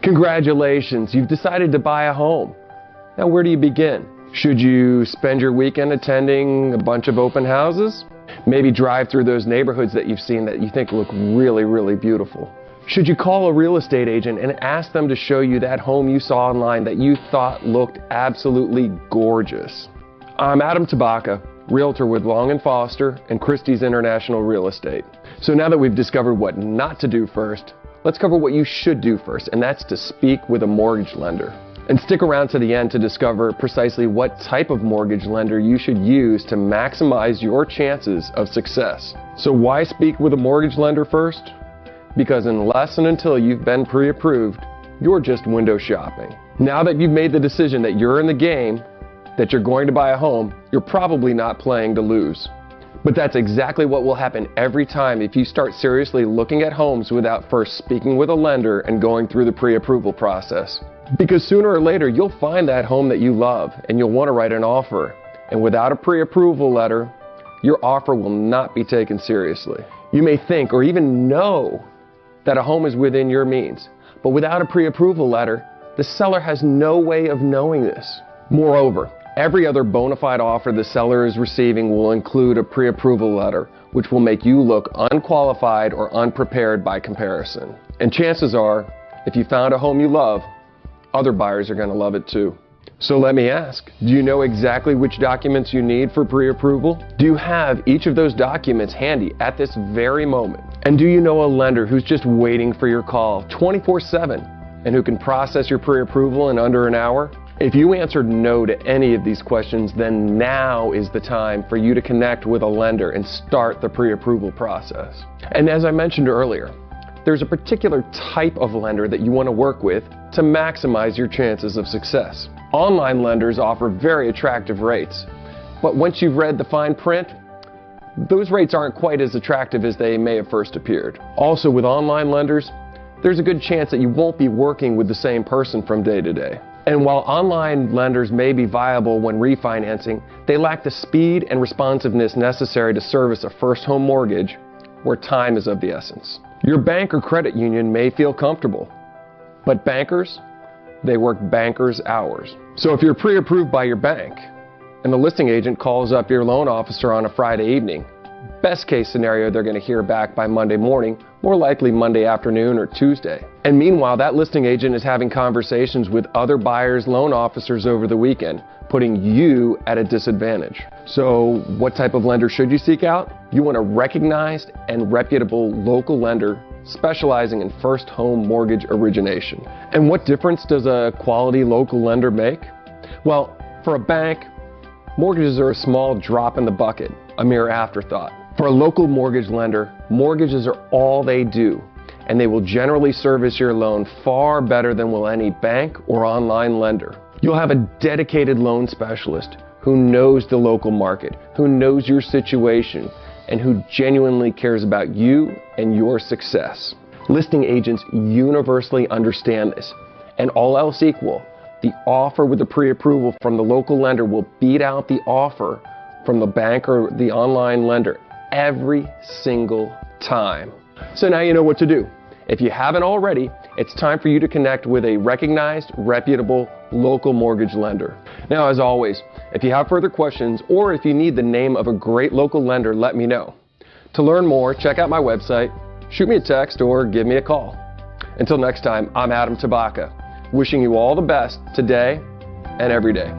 Congratulations, you've decided to buy a home. Now where do you begin? Should you spend your weekend attending a bunch of open houses? Maybe drive through those neighborhoods that you've seen that you think look really, really beautiful. Should you call a real estate agent and ask them to show you that home you saw online that you thought looked absolutely gorgeous? I'm Adam Tabaka, Realtor with Long & Foster and Christie's International Real Estate. So now that we've discovered what not to do first, let's cover what you should do first, and that's to speak with a mortgage lender. And stick around to the end to discover precisely what type of mortgage lender you should use to maximize your chances of success. So why speak with a mortgage lender first? Because unless and until you've been pre-approved, you're just window shopping. Now that you've made the decision that you're in the game, that you're going to buy a home, you're probably not playing to lose. But that's exactly what will happen every time if you start seriously looking at homes without first speaking with a lender and going through the pre-approval process. Because sooner or later, you'll find that home that you love and you'll want to write an offer. And without a pre-approval letter, your offer will not be taken seriously. You may think or even know that a home is within your means, but without a pre-approval letter, the seller has no way of knowing this. Moreover, every other bona fide offer the seller is receiving will include a pre-approval letter, which will make you look unqualified or unprepared by comparison. And chances are, if you found a home you love, other buyers are going to love it too. So let me ask, do you know exactly which documents you need for pre-approval? Do you have each of those documents handy at this very moment? And do you know a lender who's just waiting for your call 24/7 and who can process your pre-approval in under an hour? If you answered no to any of these questions, then now is the time for you to connect with a lender and start the pre-approval process. And as I mentioned earlier, there's a particular type of lender that you want to work with to maximize your chances of success. Online lenders offer very attractive rates, but once you've read the fine print, those rates aren't quite as attractive as they may have first appeared. Also, with online lenders, there's a good chance that you won't be working with the same person from day to day. And while online lenders may be viable when refinancing, they lack the speed and responsiveness necessary to service a first home mortgage where time is of the essence. Your bank or credit union may feel comfortable, but bankers, they work bankers' hours. So if you're pre-approved by your bank and the listing agent calls up your loan officer on a Friday evening, best case scenario, they're going to hear back by Monday morning, more likely Monday afternoon or Tuesday. And meanwhile, that listing agent is having conversations with other buyers' loan officers over the weekend, putting you at a disadvantage. So what type of lender should you seek out? You want a recognized and reputable local lender specializing in first home mortgage origination. And what difference does a quality local lender make? Well, for a bank, mortgages are a small drop in the bucket, a mere afterthought. For a local mortgage lender, mortgages are all they do, and they will generally service your loan far better than will any bank or online lender. You'll have a dedicated loan specialist who knows the local market, who knows your situation, and who genuinely cares about you and your success. Listing agents universally understand this, and all else equal, the offer with the pre-approval from the local lender will beat out the offer from the bank or the online lender every single time. So now you know what to do. If you haven't already, it's time for you to connect with a recognized, reputable, local mortgage lender. Now, as always, if you have further questions or if you need the name of a great local lender, let me know. To learn more, check out my website, shoot me a text, or give me a call. Until next time, I'm Adam Tabaka, wishing you all the best today and every day.